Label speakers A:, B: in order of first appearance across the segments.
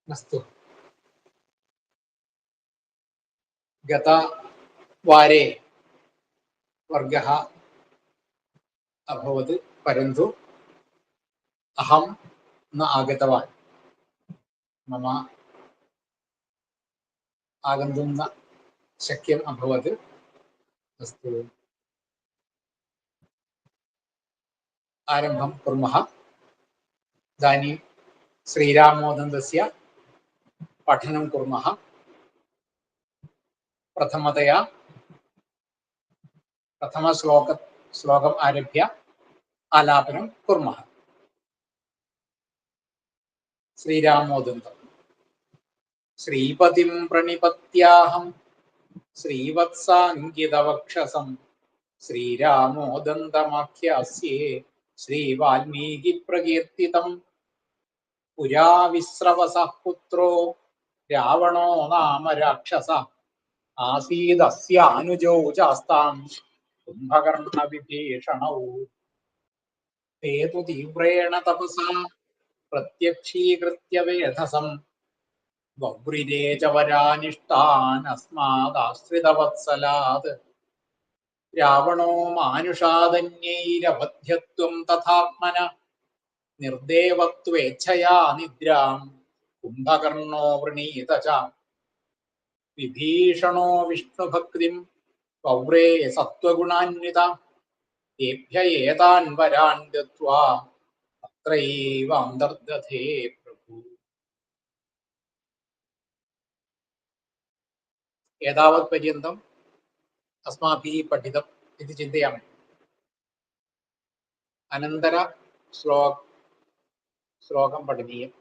A: अस्तु। गतवारे वर्गः अभवत्, परन्तु अहं न आगतवान्। मम आगन्तुं न शक्यम् अभवत्। अस्तु, आरम्भं कुर्मः। इदानीं श्रीरामोदन्तस्य पठनं कुर्मः। प्रथमतया प्रथमश्लोकम् आरभ्य आलापनं कुर्मः। श्रीरामोदन्तम्। श्रीपतिं प्रणिपत्याहं श्रीवत्साङ्कितवक्षसं श्रीरामोदन्तमाख्यास्ये श्रीवाल्मीकिप्रकीर्तितं। पुरा विस्रवसः पुत्रो रावणो नाम राक्षसः आसीदस्यानुजौ चास्तां कुम्भकर्णविभीषणौ। ते तु तीव्रेण तपसा प्रत्यक्षीकृत्य वेधसं वव्रिरे च वरानिष्टान् अस्मादाश्रितवत्सलात्। रावणो मानुषादन्यैरवध्यत्वं तथात्मन निर्देवत्वेच्छया निद्रां कुम्भकर्णो वृणीत च। विभीषणो विष्णुभक्तिं पौरे सत्त्वगुणान्विता तेभ्य एतान् वरान् दत्त्वा तत्रैव अन्तर्दधे प्रभु। एतावत्पर्यन्तम् अस्माभिः पठितम् इति चिन्तयामि। अनन्तर श्लोकं पठनीयम्।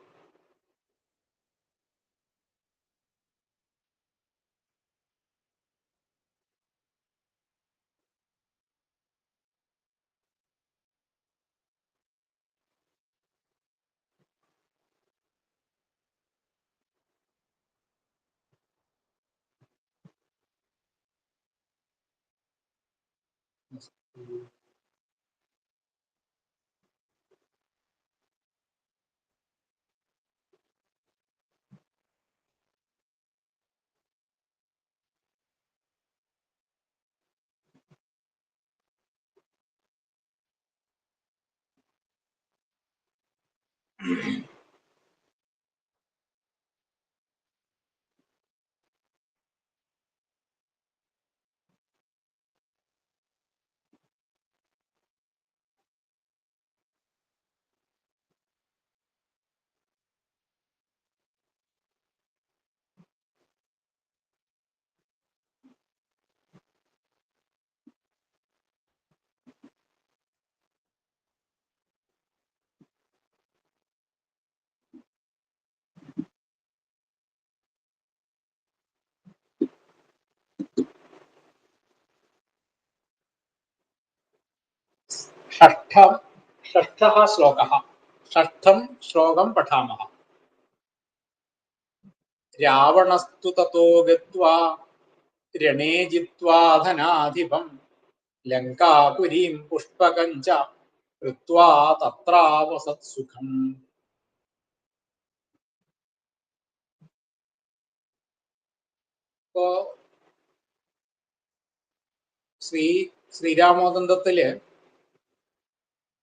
A: षष्ठः श्लोकः। षष्ठं श्लोकं पठामः। रावणस्तु ततो गत्वा रणे जित्वा धनाधिपं लङ्कापुरीं पुष्पकं च कृत्वा तत्रावसत्सुखम्। ഇപ്പോൾ ശ്രീരാമോദന്തത്തില്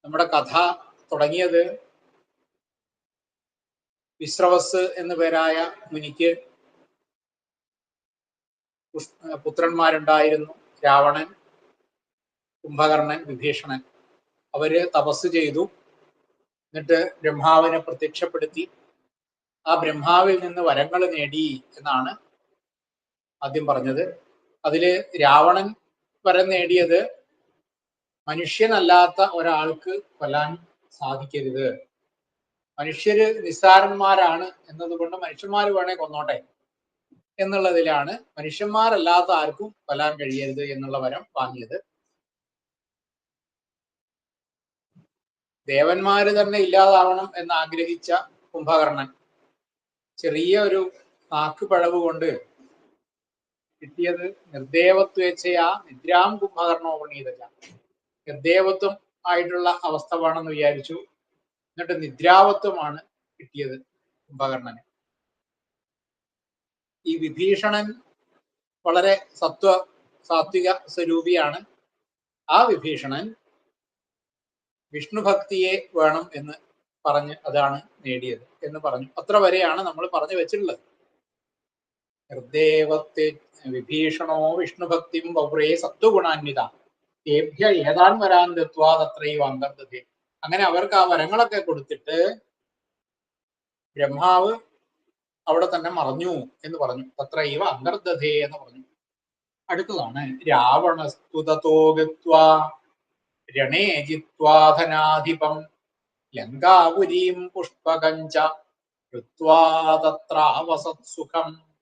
A: നമ്മുടെ കഥ തുടങ്ങിയത് വിശ്രവസ് എന്നു പേരായ മുനിക്ക് പുത്രന്മാരുണ്ടായിരുന്നു. രാവണൻ, കുംഭകർണൻ, വിഭീഷണൻ. അവര് തപസ് ചെയ്തു. എന്നിട്ട് ബ്രഹ്മാവിനെ പ്രത്യക്ഷപ്പെടുത്തി. ആ ബ്രഹ്മാവിൽ നിന്ന് വരങ്ങൾ നേടി എന്നാണ് ആദ്യം പറഞ്ഞത്. അതില് രാവണൻ വരം നേടിയത് മനുഷ്യനല്ലാത്ത ഒരാൾക്ക് കൊല്ലാൻ സാധിക്കരുത്, മനുഷ്യര് നിസ്സാരന്മാരാണ് എന്നതുകൊണ്ട് മനുഷ്യന്മാർ വേണേ കൊന്നോട്ടെ എന്നുള്ളതിലാണ് മനുഷ്യന്മാരല്ലാത്ത ആർക്കും കൊല്ലാൻ കഴിയരുത് എന്നുള്ള വരം വാങ്ങിയത്. ദേവന്മാര് തന്നെ ഇല്ലാതാവണം എന്ന് ആഗ്രഹിച്ച കുംഭകർണൻ ചെറിയ ഒരു നാക്കുപഴവ് കൊണ്ട് കിട്ടിയത് നിർദേവത്വേച്ഛയാ നിദ്രാം കുംഭകർണോ വണീതല്ല. നിർദേവത്വം ആയിട്ടുള്ള അവസ്ഥ വേണമെന്ന് വിചാരിച്ചു. എന്നിട്ട് നിദ്രാവത്വമാണ് കിട്ടിയത് കുംഭകർണന്. ഈ വിഭീഷണൻ വളരെ സാത്വിക സ്വരൂപിയാണ്. ആ വിഭീഷണൻ വിഷ്ണുഭക്തിയെ വേണം എന്ന് പറഞ്ഞ് അതാണ് നേടിയത് എന്ന് പറഞ്ഞു. അത്ര വരെയാണ് നമ്മൾ പറഞ്ഞു വെച്ചിട്ടുള്ളത്. നിർദ്ദേവത്തെ വിഭീഷണോ വിഷ്ണുഭക്തിം പൗരേ സത്വഗുണാന്വിത ഏഭ്യ ഏതാൻ വരാൻ ദത്വാ തത്രൈവ അന്തർദധേ. അങ്ങനെ അവർക്ക് ആ വരങ്ങളൊക്കെ കൊടുത്തിട്ട് ബ്രഹ്മാവ് അവിടെ തന്നെ മറഞ്ഞു എന്ന് പറഞ്ഞു. തത്രൈവ അന്തർദധേ എന്ന് പറഞ്ഞു. അടുത്തതാണ് രാവണസ്തുതോ ഗത്വാ രണേ ജിത്വാ ധനാധിപം ലങ്കാപുരീം പുഷ്പകഞ്ച കൃത്വാ തത്രാവസത് സുഖം.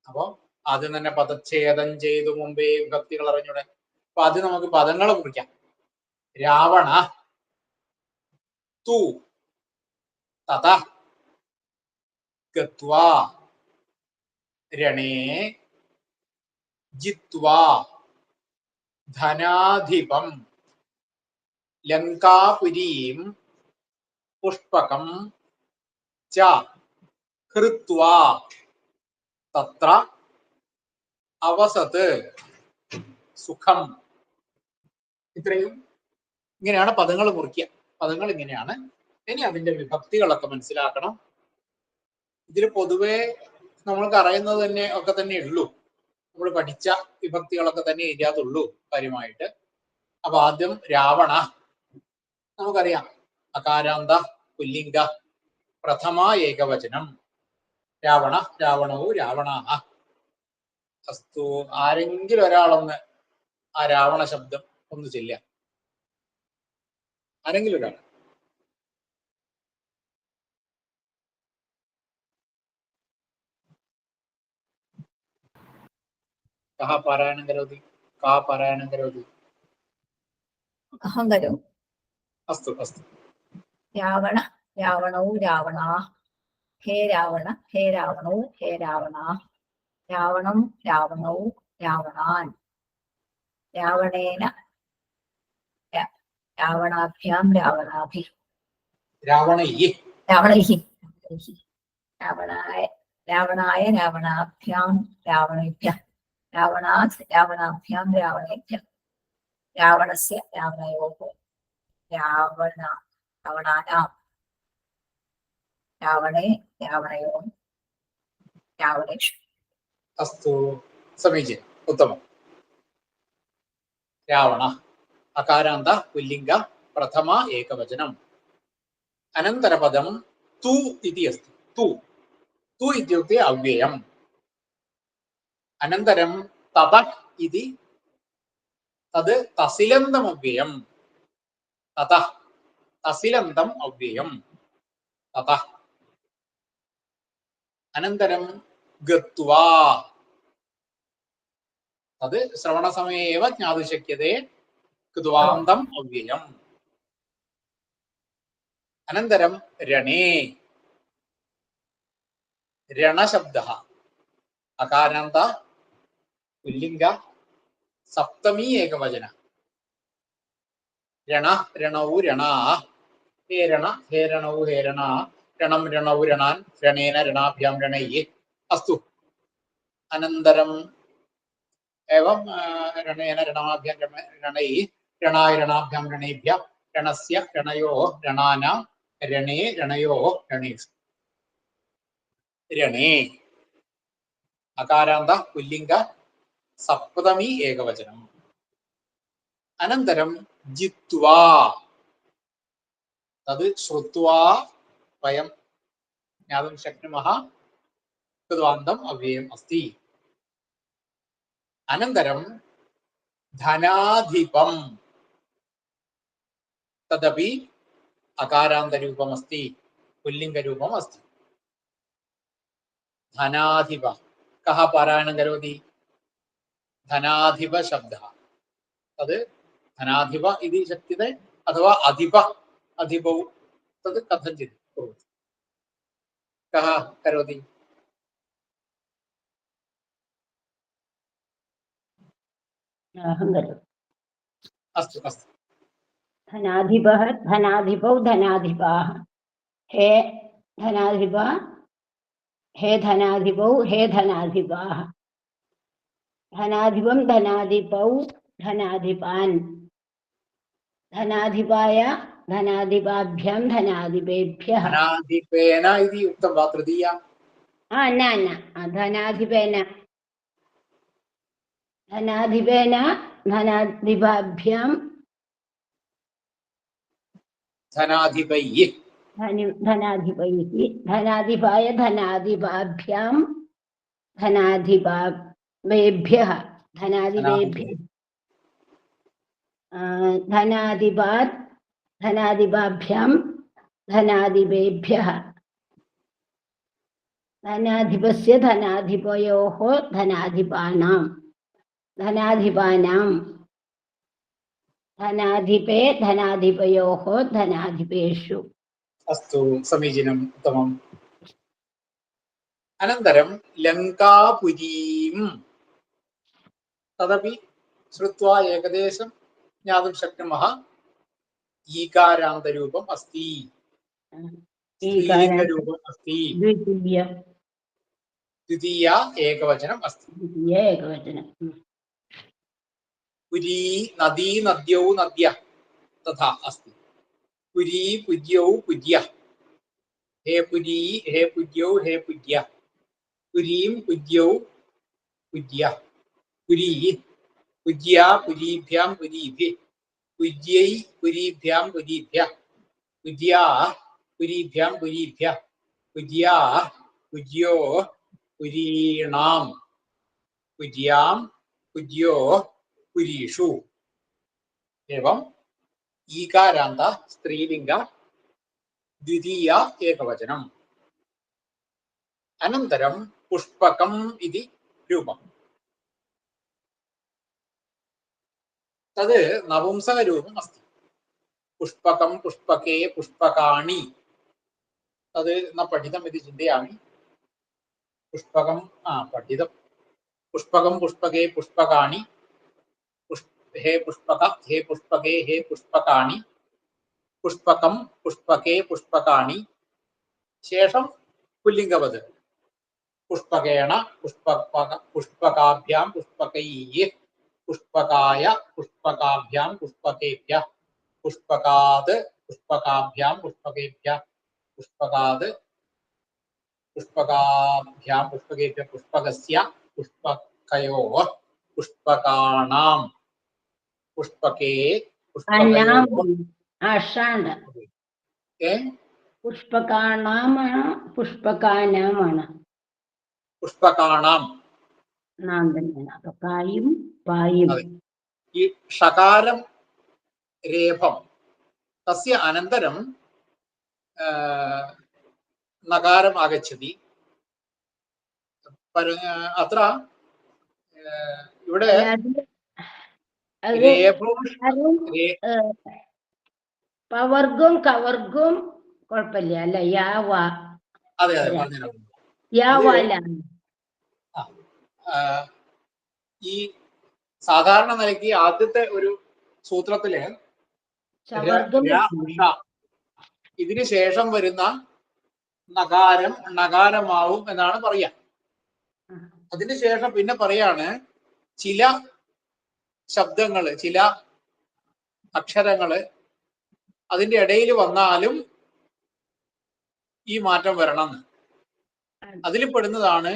A: അപ്പൊ ആദ്യം തന്നെ പദച്ഛേദം ചെയ്തു മുമ്പേ വിഭക്തികൾ അറിഞ്ഞൂടെ. അപ്പൊ ആദ്യം നമുക്ക് പദങ്ങൾ കുറിക്കാം. രാവണ തു തത ഗത്വാ രണേ ജിത്വാ ധനാധിപം ലങ്കാപുരീം പുഷ്പകം ച കൃത്വാ തത്ര അവസത് സുഖം. ഇത്രയും ഇങ്ങനെയാണ് പദങ്ങൾ കുറിക്കുക. പദങ്ങൾ ഇങ്ങനെയാണ്. ഇനി അതിന്റെ വിഭക്തികളൊക്കെ മനസ്സിലാക്കണം. ഇതിൽ പൊതുവെ നമ്മൾക്ക് അറിയുന്നത് തന്നെ ഒക്കെ തന്നെ ഉള്ളൂ. നമ്മൾ പഠിച്ച വിഭക്തികളൊക്കെ തന്നെ ഇതിനകത്തുള്ളൂ കാര്യമായിട്ട്. അപ്പൊ ആദ്യം രാവണ നമുക്കറിയാം. അകാരാന്ത പുല്ലിംഗ പ്രഥമ ഏകവചനം. രാവണ രാവണവും രാവണാഹ. അസ്തു ആരെങ്കിലും ഒരാളൊന്ന് ആ രാവണ ശബ്ദം ഒന്ന് ചെല്ലുക. ആരെങ്കിലും ഒരാൾ. കഹ പാരായണം കരോതി? കാ പാരായണം കരോതി?
B: അഹം കരോമി.
A: അസ്തു അസ്തു.
B: രാവണ രാവണൗ രാവണാ. ഹേ രാവണ ഹേ രാവണൗ ഹേ രാവണാ. രാവണം രാവണൗ രാവണാൻ. രാവണേന രാവണാഭ്യാം രാവണാഭി.
A: രാവണൈ
B: രാവണൈഹി രാവണായ രാവണായ രാവണാഭ്യാം രാവണേഭ്യ. രാവണാത് രാവണാഭ്യാം രാവണേഭ്യ. രാവണസ്യ രാവണയോः രാവണാനാം. രാവണേ രാവണയോ രാവണേഷു.
A: അസ്തു സമീചീനം ഉത്തമം. രാവണ അകാരാന്ത പുല്ലിംഗ പ്രഥമ ഏകവചനം. അനന്തരപദം തു ഇതി അസ്തി. തു തു ഇത്യുക്ते അവ്യയം. അനന്തരം തത ഇതി തത് തസിലന്തം അവ്യയം. തത തസിലന്തം അവ്യയം. തത. അനന്തരം ഗത്വാ തത് ശ്രവണസമയേ एव ज्ञातुं शक्यते. कृत्वान्तम् अव्ययम्. अनन्तरं രണേ രണശബ്ദः अकारान्त पुल्लिङ्ग सप्तमी एकवचन. रण रणौ रणा. हे रण हे रणौ हे रणा. रणं रणौ രണാൻ രണേന രണാഭ്യാം രണൈः. अस्तु. अनन्तरं एवं रणेन രണാഭ്യാം രണൈः രണായ രണാഭ്യാം രണേഭ്യ രണസ്യ രണയോः രണാനാം രണേ രണയോः രണേഷു. രണേ അകാരാന്ത പുല്ലിംഗ സപ്തമി ഏകവചനം. അനന്തരം ജിത്വാ തത് ശ്രുത്വാ വയം ജ്ഞാതും ശക്നുമഃ. कृत्वान्तम् अव्ययम् अस्ति. अनन्तरं धनाधिपं तदपि अकारान्तरूपमस्ति, पुल्लिङ्गरूपम् अस्ति. धनाधिप कः पारायणं करोति? धनाधिप शब्दः. तद् धनाधिप इति शक्यते अथवा अधिप अधिपौ तद् कथञ्चित् करोति. कः करोति? अस्तु अस्तु.
C: धनाधिपः धनाधिपौ धनाधिपाः. हे धनाधिप हे धनाधिपौ हे धनाधिपाः धनाधिपं धनाधिपौ धनाधिपान् धनाधिपाय धनाधिपाभ्यां धनाधिपेभ्यः
A: धनाधिपेन इति उक्तं वा तृतीया?
C: न धनाधिपेन धनाधिपेन धनाधिपाभ्यां
A: धनाधिपैः
C: धनाधिपैः धनाधिपाय धनाधिपाभ्यां धनाधिपाभ्यः धनाधिपेभ्यः धनाधिपात् धनाधिपाभ्यां धनाधिपेभ्यः धनाधिपस्य धनाधिपयोः धनाधिपानां धनाधिपे धनाधिपयोः धनाधिपेषु।
A: अस्तु समीचीनम् उत्तमम्। अनन्तरं लङ्कापुरीं तदपि श्रुत्वा एकदेशं ज्ञातुं शक्नुमः। ईकारान्तरूपम् अस्ति, स्त्रीलिङ्गरूपम् अस्ति, द्वितीया एकवचनम् अस्ति। पुरी नदी नद्यौ नद्यः तथा अस्ति। पुरी पुर्यौ पुर्यः हे पुरी हे पुर्यौ हे पुर्यः पुरीं पुर्यौ पुर्यः पुरी पुर्या पुरीभ्यां पुरीभिः पुर्यै पुरीभ्यां पुरीभ्यः पुर्या पुरीभ्यां पुरीभ्यः पुर्या पुर्यो पुरीणां पुर्यां पुर्यो पुरीषु। एवं ईकारान्त स्त्रीलिंग द्वितीया एकवचनम्। अनन्तरं पुष्पकम् इति रूपम्। तद् नपुंसकरूपम् अस्ति। पुष्पकं पुष्पके पुष्पकाणि तद् न पठितम् इति चिन्तयामि। पुष्पकं पठितं। पुष्पकं पुष्पके पुष्पकाणि हे पुष्पक हे पुष्पके हे पुष्पकाणि पुष्पकं पुष्पके पुष्पकाणि शेषं पुल्लिङ्गवद् पुष्पकेण पुष्पकाभ्यां पुष्पकैः पुष्पकाय पुष्पकाभ्यां पुष्पकेभ्यः पुष्पकात् पुष्पकाभ्यां पुष्पकेभ्यः पुष्पकात् पुष्पकाभ्यां पुष्पकेभ्यः पुष्पकस्य पुष्पकयोः पुष्पकाणां पुष्पके पुष्पकाणां ഈ ഷകാരം രേഫം തസ്യ അനന്തരം നകാരം ആഗച്ഛതി. അത്ര ഇവിടെ
C: പവർഗും കവർഗും കുഴപ്പമില്ല അല്ല യാവ.
A: അതെ അതെ പറഞ്ഞു. ഈ സാധാരണ നിലയ്ക്ക് ആദ്യത്തെ ഒരു സൂത്രത്തില് ഇതിന് ശേഷം വരുന്ന നകാരം നകാരമാവും എന്നാണ് പറയാ. അതിനുശേഷം പിന്നെ പറയാണ് ചില ശബ്ദങ്ങള് ചില അക്ഷരങ്ങള് അതിന്റെ ഇടയിൽ വന്നാലും ഈ മാറ്റം വരണം. അതിൽ പെടുന്നതാണ്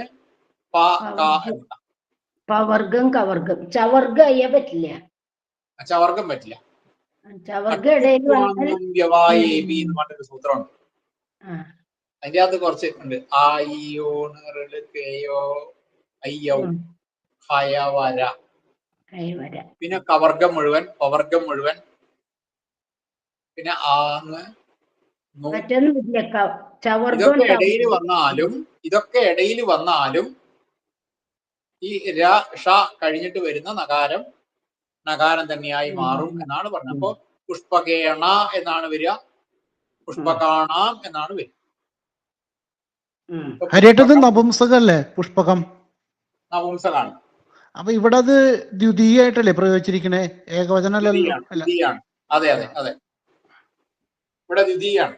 C: പവർഗം കവർഗം. ചവർഗം അയ്യാൻ പറ്റില്ല.
A: ചവർഗം പറ്റില്ല. സൂത്രമുണ്ട്. അതിന്റെ അകത്ത് കുറച്ച് ഉണ്ട്. ആയിയോ കേയോ അയ്യോ ഹയവര. പിന്നെ കവർഗം മുഴുവൻ പവർഗം മുഴുവൻ പിന്നെ ആന്ന് ഇതൊക്കെ ഇടയിൽ വന്നാലും ഈ ര ഷ കഴിഞ്ഞിട്ട് വരുന്ന നകാരം തന്നെയായി മാറും എന്നാണ് പറഞ്ഞത്. അപ്പോ പുഷ്പകേണ എന്നാണ് വരിക, പുഷ്പകാണാം എന്നാണ് വരിക.
D: ഹരിയേട്ടത് നപുംസകല്ലേ? പുഷ്പകം
A: നപുംസകാണ്.
D: അപ്പൊ ഇവിടെ അത് ദ്വിതീയായിട്ടല്ലേ പ്രയോഗിച്ചിരിക്കണേ? ഏകവചനല്ലല്ലോ.
A: അതെ അതെ അതെ, ഇവിടെ ദ്വിതീയാണ്.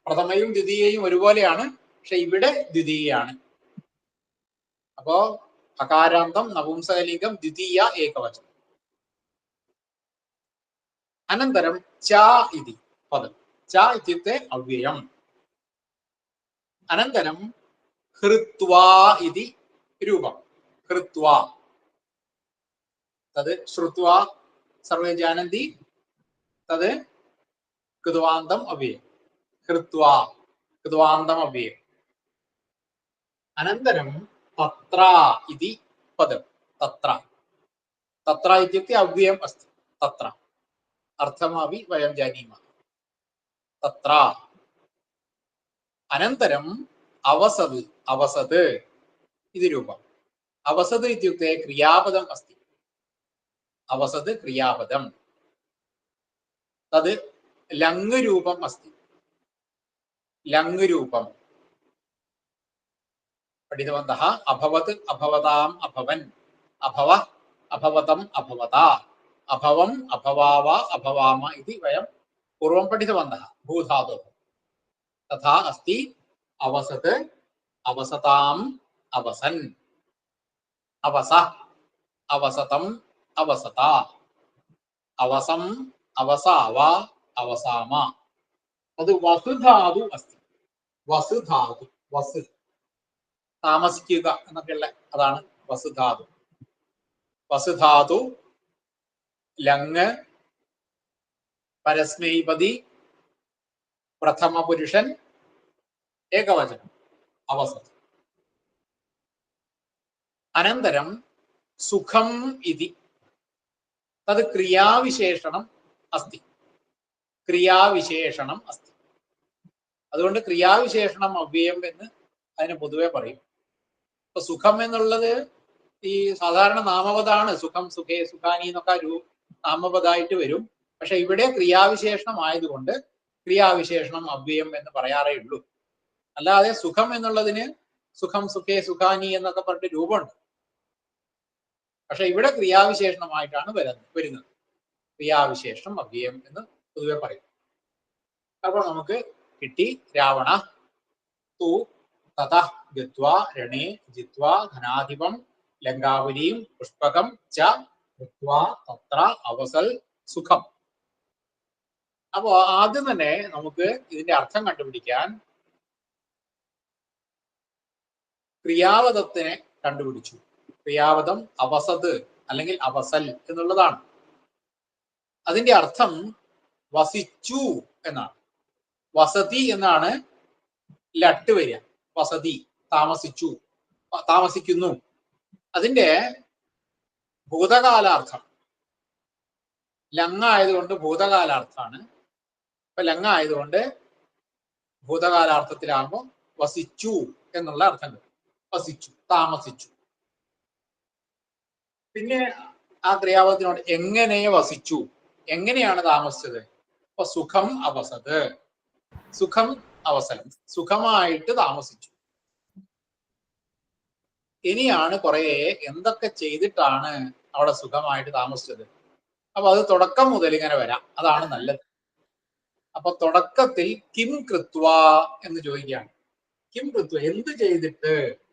A: പ്രഥമയും ദ്വിതീയയും ഒരുപോലെയാണ്, പക്ഷെ ഇവിടെ ദ്വിതീയാണ്. അപ്പോ അകാരാന്തം നപുംസകലിംഗം ദ്വിതീയ ഏകവചനം. അനന്തരം ച ഇതി പദം. ച ഇത്യുക്തെ അവ്യയം. അനന്തരം ഹൃത്വാ ഇതി രൂപം. ഹൃത്വാ തത് ശ്രുത്വാ സർവേ ജാനന്തി തത് കൃത്വാന്തം അവ്യയം. ഹൃത്വാ കൃത്വാന്തം അവ്യയം. അനന്തരം തത്ര ഇതി പദം. തത്ര തത്ര ഇത്യുക്തെ അവ്യയം അസ്തി. തത്ര അർത്ഥമപി വയം ജാनीमः. തത്ര. അനന്തരം അവസത്. അവസത് ഇത് രൂപം. അവസത് ഇത്യുക്തെ ക്രിയാപദം അസ്തി. അവസത് ക്രിയാപദം. തത് ലങ് രൂപം അസ്തി. ലങ് രൂപം പഠിതവന്തः. അഭവത് അഭവതാം അഭവൻ അഭവ അഭവതം അഭവതാ അഭവം അഭവാവ അഭവാമ इति वयं पूर्वं पठितवन्तः भूधातोः. तथा अस्ति अवसत् अवसताम् अवसन् अवस अवसतम् अवसता अवसम् अवसाव अवसाम. तद् वसुधातु अस्ति. वसुधातु वसु താമസിക്കുക എന്നൊക്കെയുള്ള അതാണ് വസുധാതു. വസുധാതു ലങ് പരസ്മൈപതി പ്രഥമ പുരുഷൻ ഏകവചനം അവസത്. അനന്തരം സുഖം ഇതി തത് ക്രിയാവിശേഷണം അസ്തി. ക്രിയാവിശേഷണം അസ്തി. അതുകൊണ്ട് ക്രിയാവിശേഷണം അവ്യയം എന്ന് അതിന് പൊതുവെ പറയും. ഇപ്പൊ സുഖം എന്നുള്ളത് ഈ സാധാരണ നാമപദമാണ്. സുഖം സുഖേ സുഖാനി എന്നൊക്കെ നാമപദമായിട്ട് വരും. പക്ഷെ ഇവിടെ ക്രിയാവിശേഷണം ആയതുകൊണ്ട് ക്രിയാവിശേഷണം അവ്യയം എന്ന് പറയാറേ ഉള്ളൂ. അല്ലാതെ സുഖം എന്നുള്ളതിന് സുഖം സുഖേ സുഖാനി എന്നൊക്കെ പറഞ്ഞിട്ട് രൂപമുണ്ട്. പക്ഷെ ഇവിടെ ക്രിയാവിശേഷണമായിട്ടാണ് വരുന്നത്. ക്രിയാവിശേഷണം അവ്യയം എന്ന് പൊതുവെ പറയും. അപ്പൊ നമുക്ക് കിട്ടി രാവണ തു തതഃ ഗത്വാ രണേ ജിത്വാ ധനാധിപം ലങ്കാവലീം പുഷ്പകം ച ഗത്വാ തത്ര അവസൽ സുഖം. അപ്പോ ആദ്യം തന്നെ നമുക്ക് ഇതിന്റെ അർത്ഥം കണ്ടുപിടിക്കാൻ ക്രിയാപദത്തിനെ കണ്ടുപിടിച്ചു. ക്രിയാപദം അവസത് അല്ലെങ്കിൽ അവസൽ എന്നുള്ളതാണ്. അതിന്റെ അർത്ഥം വസിച്ചു എന്നാണ്. വസതി എന്നാണ് ലട്ട് വരിക. വസതി താമസിച്ചു, താമസിക്കുന്നു. അതിന്റെ ഭൂതകാലാർത്ഥം ലങ്ങായതുകൊണ്ട് ഭൂതകാലാർത്ഥാണ്. ഇപ്പൊ ലങ്ങായതുകൊണ്ട് ഭൂതകാലാർത്ഥത്തിലാകുമ്പോൾ വസിച്ചു എന്നുള്ള അർത്ഥം കിട്ടും. വസിച്ചു, താമസിച്ചു. പിന്നെ ആ ക്രിയാപദത്തിനോട് എങ്ങനെ വസിച്ചു, എങ്ങനെയാണ് താമസിച്ചത്? അപ്പൊ സുഖം അവസത്, സുഖം അവസരം, സുഖമായിട്ട് താമസിച്ചു. ഇനിയാണ് കുറെ എന്തൊക്കെ ചെയ്തിട്ടാണ് അവിടെ സുഖമായിട്ട് താമസിച്ചത്. അപ്പൊ അത് തുടക്കം മുതൽ ഇങ്ങനെ വരാം, അതാണ് നല്ലത്. അപ്പൊ തുടക്കത്തിൽ കിം കൃത്വ എന്ന് ചോദിക്കുകയാണ്. കിം കൃത്വ എന്ത് ചെയ്തിട്ട്.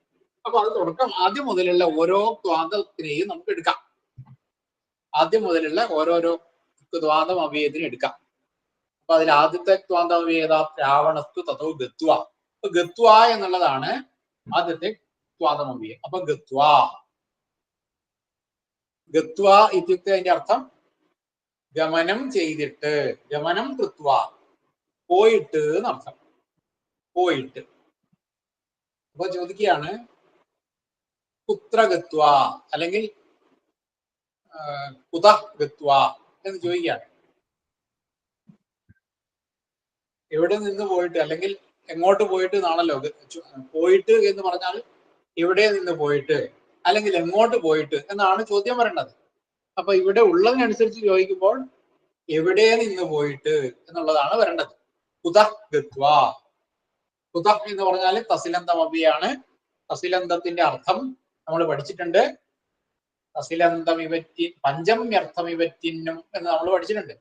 A: അപ്പൊ അത് തുടക്കം ആദ്യം മുതലുള്ള ഓരോ ദ്വാന്തത്തിനെയും നമുക്ക് എടുക്കാം. ആദ്യം മുതലുള്ള ഓരോരോ ദ്വാന്തം അവ്യയത്തിനും എടുക്കാം. അപ്പൊ അതിൽ ആദ്യത്തെ ദ്വാന്തം അവ്യയത രാവണസ്തു തതോ ഗത്വ. അപ്പൊ ഗത്വ എന്നുള്ളതാണ് ആദ്യത്തെ ദ്വാന്തം അവ്യയം. അപ്പൊ ഗത്വ, ഗത്വ ഇത്യുക്തെ അതിന്റെ അർത്ഥം ഗമനം ചെയ്തിട്ട്, ഗമനം കൃത്വ പോയിട്ട് എന്നർത്ഥം, പോയിട്ട്. അപ്പൊ ചോദിക്കുകയാണ് കുത്ര ഗത്വ അല്ലെങ്കിൽ കുത ഗത്വ എന്ന് ചോദിക്കുകയാണ്. എവിടെ നിന്ന് പോയിട്ട് അല്ലെങ്കിൽ എങ്ങോട്ട് പോയിട്ട് എന്നാണല്ലോ. പോയിട്ട് എന്ന് പറഞ്ഞാൽ എവിടെ നിന്ന് പോയിട്ട് അല്ലെങ്കിൽ എങ്ങോട്ട് പോയിട്ട് എന്നാണ് ചോദ്യം വരേണ്ടത്. അപ്പൊ ഇവിടെ ഉള്ളതിനനുസരിച്ച് ചോദിക്കുമ്പോൾ എവിടെ നിന്ന് പോയിട്ട് എന്നുള്ളതാണ് വരേണ്ടത്. കുത ഗത്വ. കുത എന്ന് പറഞ്ഞാൽ തസിലന്തം അവ്യയാണ്. തസിലന്തത്തിന്റെ അർത്ഥം നമ്മൾ പഠിച്ചിട്ടുണ്ട്. തസിലന്തം ഇവറ്റി പഞ്ചമ്യർത്ഥം ഇവറ്റിനും എന്ന് നമ്മൾ പഠിച്ചിട്ടുണ്ട്.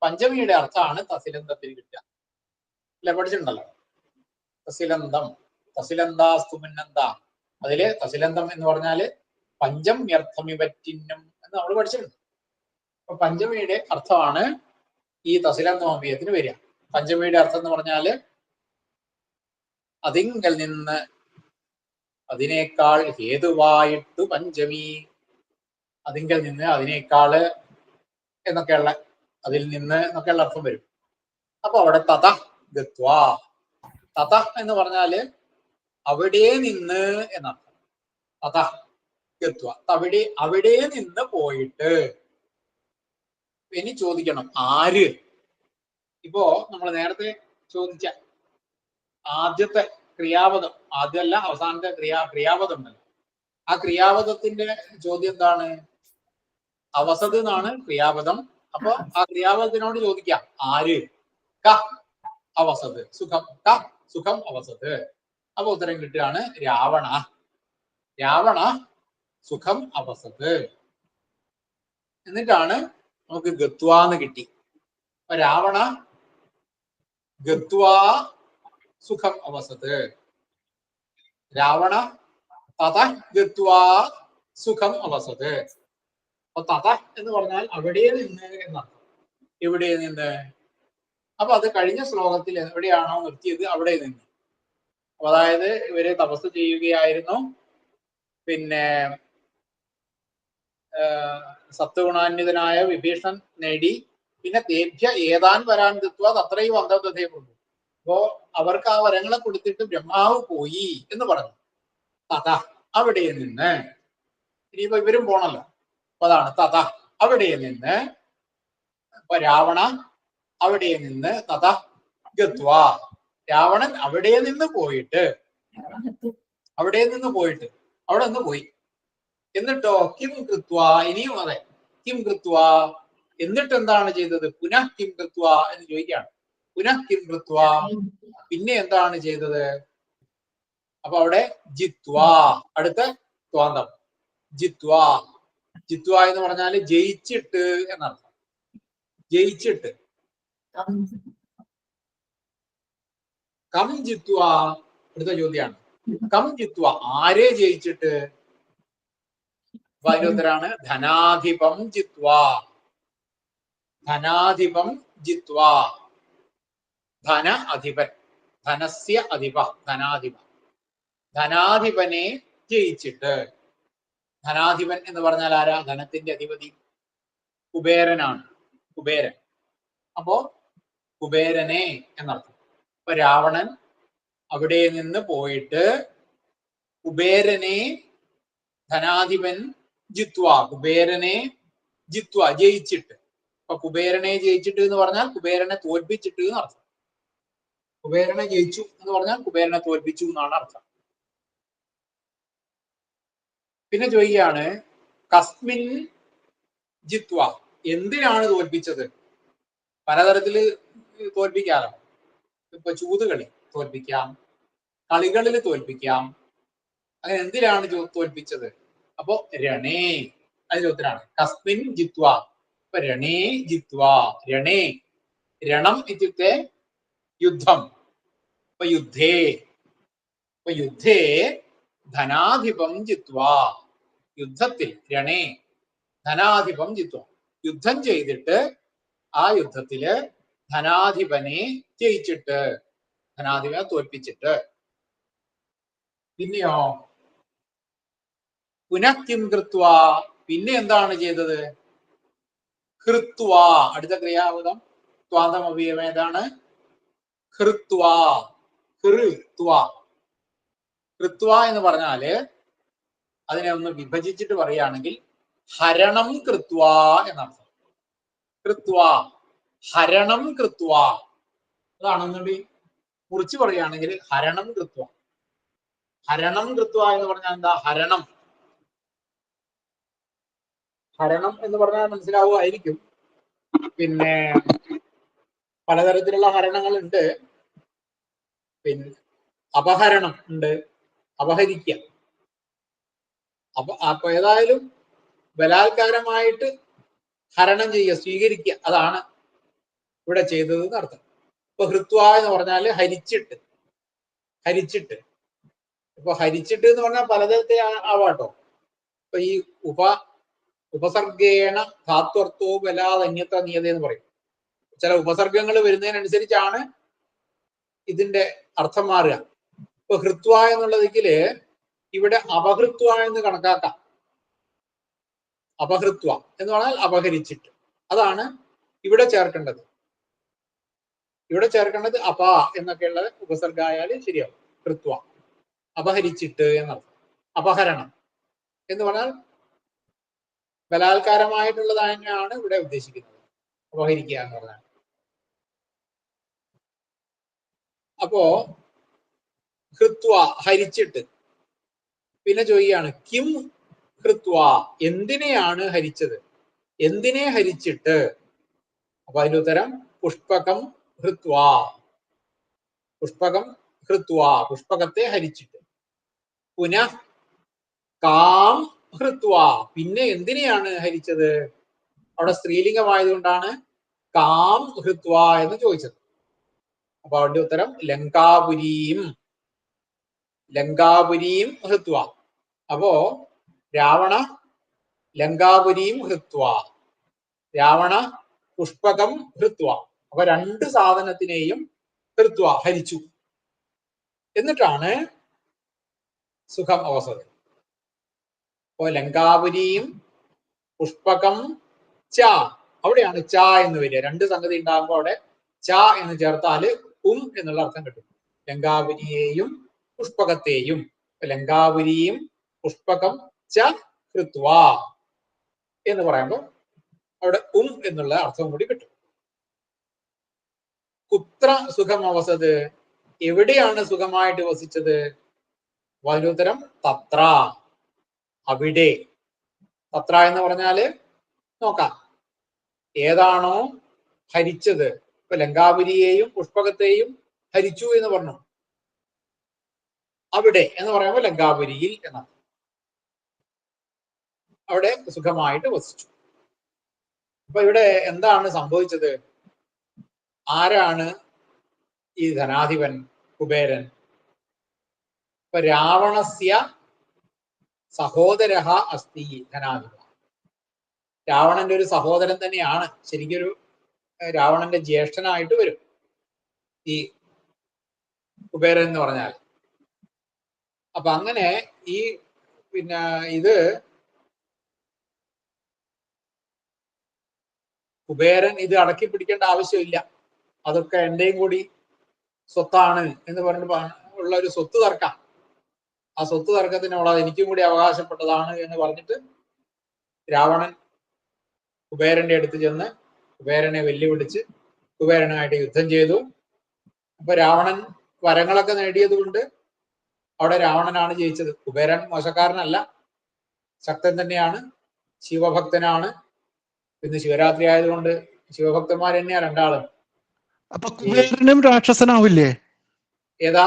A: പഞ്ചമിയുടെ അർത്ഥമാണ് തസിലന്തത്തിൽ കിട്ടുക. അല്ലെ, പഠിച്ചിട്ടുണ്ടല്ലോ. തസിലന്തം, തസിലന്താസ്തു മുന്നന്ത, അതില് തസിലന്തം എന്ന് പറഞ്ഞാല് പഞ്ചം വ്യർത്ഥം വിപറ്റിന്നും എന്ന് നമ്മൾ പഠിച്ചിട്ടുണ്ട്. അപ്പൊ പഞ്ചമിയുടെ അർത്ഥമാണ് ഈ തസിലന്തോമ്യത്തിന് വരിക. പഞ്ചമിയുടെ അർത്ഥം എന്ന് പറഞ്ഞാല് അതിങ്കൽ നിന്ന് അതിനേക്കാൾ ഹേതുവായിട്ടു പഞ്ചമി, അതിങ്കൽ നിന്ന് അതിനേക്കാള് എന്നൊക്കെയുള്ള അതിൽ നിന്ന് എന്നൊക്കെയുള്ള അർത്ഥം വരും. അപ്പൊ അവിടെ തത ഗത്വാ, തത എന്ന് പറഞ്ഞാല് അവിടെ നിന്ന് എന്നർത്ഥം. തത ഗത്വാ, അവിടെ നിന്ന് പോയിട്ട്. ഇനി ചോദിക്കണം ആര്? ഇപ്പോ നമ്മൾ നേരത്തെ ചോദിച്ച ആദ്യത്തെ ക്രിയാപദം, ആദ്യമല്ല അവസാനത്തെ ക്രിയാപദം ഉണ്ടല്ലോ, ആ ക്രിയാപദത്തിന്റെ ചോദ്യം എന്താണ്? അവസത് എന്നാണ് ക്രിയാപദം. അപ്പൊ ആ ക്രിയാപദത്തിനോട് ചോദിക്കാം ആര്? ക അവസത്, സുഖം. ക സുഖം അവസത്. അപ്പൊ ഉത്തരം കിട്ടുകയാണ് രാവണ. രാവണ സുഖം അവസത്. എന്നിട്ടാണ് നമുക്ക് ഗത്വാന്ന് കിട്ടി. അപ്പൊ രാവണ ഗത്വാ സുഖം അവസത്. രാവണ തത ഗത്വാ സുഖം അവസത്. അപ്പൊ തത എന്ന് പറഞ്ഞാൽ അവിടെ നിന്ന് എന്നർത്ഥം. എവിടെ നിന്ന്? അപ്പൊ അത് കഴിഞ്ഞ ശ്ലോകത്തിൽ എവിടെയാണോ നിർത്തിയത് അവിടെ നിന്ന്. അതായത് ഇവര് തപസ് ചെയ്യുകയായിരുന്നു, പിന്നെ സത്വഗുണാന്വിതനായ വിഭീഷണൻ നേടി, പിന്നെ തേഭ്യ ഏതാൻ വരാൻ കിട്ടുക അത്രയും അന്തർദേ കൊണ്ടു. അപ്പോ അവർക്ക് ആ വരങ്ങളെ കൊടുത്തിട്ട് ബ്രഹ്മാവ് പോയി എന്ന് പറഞ്ഞു. തഥ അവിടെ നിന്ന്. ഇനിയിപ്പോ ഇവരും പോണല്ലോ. അപ്പൊ അതാണ് തഥ അവിടെ നിന്ന്. ഇപ്പൊ രാവണ അവിടെ നിന്ന് തഥ ഗത്വാ, രാവണൻ അവിടെ നിന്ന് പോയിട്ട്, അവിടെ നിന്ന് പോയി. എന്നിട്ടോ കിം കൃത്വ, ഇനിയും അതെ കിം കൃത്വ, എന്നിട്ട് എന്താണ് ചെയ്തത്? പുനഃ കിം കൃത്വ എന്ന് ചോദിക്കുകയാണ്. പുനഃ കിം കൃത്വ, പിന്നെ എന്താണ് ചെയ്തത്? അപ്പൊ അവിടെ ജിത്വാ, അടുത്ത ത്വാന്തം. ജിത്വാ, ജിത്വ എന്ന് പറഞ്ഞാല് ജയിച്ചിട്ട് എന്നർത്ഥം. ജയിച്ചിട്ട്. കം ജിത്വ, അടുത്ത ചോദ്യമാണ്. കം ജിത്വ, ആരെ ജയിച്ചിട്ട്? അതിനുത്തരാണ് ധനാധിപം ജിത്വാ. ധനാധിപം ജിത്വാ. ധന അധിപൻ, ധനസ്യ അധിപ, ധനാധിപ. ധനാധിപനെ ജയിച്ചിട്ട്. ധനാധിപൻ എന്ന് പറഞ്ഞാൽ ആരാ? ധനത്തിന്റെ അധിപതി കുബേരനാണ്. കുബേരൻ. അപ്പോ കുബേരനെ എന്നർത്ഥം. അപ്പൊ രാവണൻ അവിടെ നിന്ന് പോയിട്ട് കുബേരനെ, ധനാധിപൻ ജിത്വ, കുബേരനെ ജിത്വ, ജയിച്ചിട്ട്. അപ്പൊ കുബേരനെ ജയിച്ചിട്ട് എന്ന് പറഞ്ഞാൽ കുബേരനെ തോൽപ്പിച്ചിട്ട് എന്നർത്ഥം. കുബേരനെ ജയിച്ചു എന്ന് പറഞ്ഞാൽ കുബേരനെ തോൽപ്പിച്ചു എന്നാണ് അർത്ഥം. പിന്നെ ചോദിക്കുകയാണ് കസ്മിൻ ജിത്വ, എന്തിനാണ് തോൽപ്പിച്ചത്? പലതരത്തില് തോൽപ്പിക്കാമല്ലോ. ഇപ്പൊ ചൂതുകളി തോൽപ്പിക്കാം, കളികളിൽ തോൽപ്പിക്കാം. അങ്ങനെ എന്തിനാണ് തോൽപ്പിച്ചത്? അപ്പോ രണേ, അതിന്റെ ഉത്തരാണ് കസ്മിൻ ജിത്വ. ഇപ്പൊ രണേ ജിത്വ, രണേ, രണം ഇത്യുക്തെ യുദ്ധം. ഇപ്പൊ യുദ്ധേ ധനാധിപം ജിത്വ, യുദ്ധത്തിൽ രണേ ധനാധിപം ജിത്വ, യുദ്ധം ചെയ്തിട്ട് ആ യുദ്ധത്തില് ധനാധിപനെ ജയിച്ചിട്ട്, ധനാധിപനെ തോൽപ്പിച്ചിട്ട്. പിന്നെയോ പുനഃ കിം കൃത്വ, പിന്നെ എന്താണ് ചെയ്തത്? ഹൃത്വ, അടുത്ത ക്രിയാപദം ത്വാന്തം അവയവം ഏതാണ്? ഹൃത്വ. ഹൃത്വ എന്ന് പറഞ്ഞാല് അതിനെ ഒന്ന് വിഭജിച്ചിട്ട് പറയുകയാണെങ്കിൽ ഹരണം കൃത്വ എന്നർത്ഥം. കൃത്വ, ഹരണം കൃത്വ. അതാണെന്നുണ്ടി കുറിച്ച് പറയുകയാണെങ്കിൽ ഹരണം കൃത്വ. ഹരണം കൃത്വ എന്ന് പറഞ്ഞാൽ എന്താ? ഹരണം. ഹരണം എന്ന് പറഞ്ഞാൽ മനസ്സിലാവുമായിരിക്കും. പിന്നെ പലതരത്തിലുള്ള ഹരണങ്ങളുണ്ട്. പിന്നെ അപഹരണം ഉണ്ട്, അപഹരിക്കുക. അപ്പൊ ഏതായാലും ബലാത്കാരമായിട്ട് ഹരണം ചെയ്യുക, സ്വീകരിക്കുക, അതാണ് ഇവിടെ ചെയ്തത് എന്നർത്ഥം. ഇപ്പൊ ഹൃത്വ എന്ന് പറഞ്ഞാല് ഹരിച്ചിട്ട്. ഇപ്പൊ ഹരിച്ചിട്ട് എന്ന് പറഞ്ഞാൽ പലതരത്തിൽ ആവാട്ടോ. ഇപ്പൊ ഈ ഉപസർഗേണ ധാത്വർത്ഥോ ബലാധന്യത്വ നിയത എന്ന് പറയും. ചില ഉപസർഗങ്ങൾ വരുന്നതിനനുസരിച്ചാണ് ഇതിന്റെ അർത്ഥം മാറുക. ഇപ്പൊ ഹൃത്വ എന്നുള്ളതില് ഇവിടെ അപഹൃത്വ എന്ന് കണക്കാക്കാം. അപഹൃത്വ എന്ന് പറഞ്ഞാൽ അപഹരിച്ചിട്ട്, അതാണ് ഇവിടെ ചേർക്കേണ്ടത്. ഇവിടെ ചേർക്കേണ്ടത് അപ എന്നൊക്കെയുള്ള ഉപസർഗായാലും ശരിയാവും. ഹൃത്വ അപഹരിച്ചിട്ട് എന്നർത്ഥം. അപഹരണം എന്ന് പറഞ്ഞാൽ ബലാത്കാരമായിട്ടുള്ളത് തന്നെയാണ് ഇവിടെ ഉദ്ദേശിക്കുന്നത്, അപഹരിക്കുക എന്ന് പറഞ്ഞാൽ. അപ്പോ ഹൃത്വ ഹരിച്ചിട്ട്, പിന്നെ ചോദിക്കുകയാണ് കിം ഹൃത്വ, എന്തിനെയാണ് ഹരിച്ചത്, എന്തിനെ ഹരിച്ചിട്ട്. അപ്പൊ അതിന്റെ ഉത്തരം പുഷ്പകം ഹൃത്വ, പുഷ്പകം ഹൃത്വ, പുഷ്പകത്തെ ഹരിച്ചിട്ട്. പുനഃ കാം ഹൃത്വ, പിന്നെ എന്തിനെയാണ് ഹരിച്ചത്. അവിടെ സ്ത്രീലിംഗമായതുകൊണ്ടാണ് കാം ഹൃത്വ എന്ന് ചോദിച്ചത്. അപ്പൊ അവന്റെ ഉത്തരം ലങ്കാപുരീം, ലങ്കാപുരീം ഹൃത്വ. അപ്പോ രാവണ ലങ്കാപുരീം ഹൃത്വ, രാവണ പുഷ്പകം ഹൃത്വ. അപ്പൊ രണ്ട് സാധനത്തിനെയും ഹൃത്വ ഹരിച്ചു. എന്നിട്ടാണ് സുഖം അവസരം. അപ്പോ ലങ്കാപുരീം പുഷ്പകം ച, അവിടെയാണ് ച എന്ന് വരിക. രണ്ട് സംഗതി ഉണ്ടാകുമ്പോൾ അവിടെ ച എന്ന് ചേർത്താല് എന്നുള്ള അർത്ഥം കിട്ടും. ലങ്കാപുരിയെയും പുഷ്പകത്തെയും. ലങ്കാപുരിയും പുഷ്പകം ച ഹൃത്വ എന്ന് പറയുമ്പോൾ അവിടെ എന്നുള്ള അർത്ഥം കൂടി കിട്ടും. കുത്ര സുഖം അവസത്, എവിടെയാണ് സുഖമായിട്ട് വസിച്ചത്. അതിനുത്തരം തത്ര, അവിടെ. തത്ര എന്ന് പറഞ്ഞാല് നോക്കാം, ഏതാണോ ഹരിച്ചത്. ഇപ്പൊ ലങ്കാപുരിയെയും പുഷ്പകത്തെയും ഹരിച്ചു എന്ന് പറഞ്ഞു, അവിടെ എന്ന് പറയുമ്പോൾ ലങ്കാപുരിയിൽ എന്നാണ്. അവിടെ സുഖമായിട്ട് വസിച്ചു. അപ്പൊ ഇവിടെ എന്താണ് സംഭവിച്ചത്. ആരാണ് ഈ ധനാധിപൻ കുബേരൻ. ഇപ്പൊ രാവണസ്യ സഹോദര അസ്തി ധനാധിപ, രാവണന്റെ ഒരു സഹോദരൻ തന്നെയാണ്. ശരിക്കൊരു രാവണന്റെ ജ്യേഷ്ഠനായിട്ട് വരും ഈ കുബേരൻ എന്ന് പറഞ്ഞാൽ. അപ്പൊ അങ്ങനെ ഈ പിന്നെ ഇത് കുബേരൻ ഇത് അടക്കി പിടിക്കേണ്ട ആവശ്യമില്ല, അതൊക്കെ എന്റെയും കൂടി സ്വത്താണ് എന്ന് പറഞ്ഞിട്ട് ഉള്ള ഒരു സ്വത്ത് തർക്കം. ആ സ്വത്ത് തർക്കത്തിനുള്ള എനിക്കും കൂടി അവകാശപ്പെട്ടതാണ് എന്ന് പറഞ്ഞിട്ട് രാവണൻ കുബേരന്റെ അടുത്ത് ചെന്ന് കുബേരനെ വെല്ലുവിളിച്ച് കുബേരനായിട്ട് യുദ്ധം ചെയ്തു. അപ്പൊ രാവണൻ വരങ്ങളൊക്കെ നേടിയത് കൊണ്ട് അവിടെ രാവണനാണ് ജയിച്ചത്. കുബേരൻ മോശക്കാരനല്ല, ശക്തൻ തന്നെയാണ്, ശിവഭക്തനാണ്. ഇന്ന് ശിവരാത്രി ആയതുകൊണ്ട് ശിവഭക്തന്മാർ തന്നെയാ രണ്ടാളും.
D: അപ്പൊ കുബേരനും രാക്ഷസനാവില്ലേ.
A: ഏതാ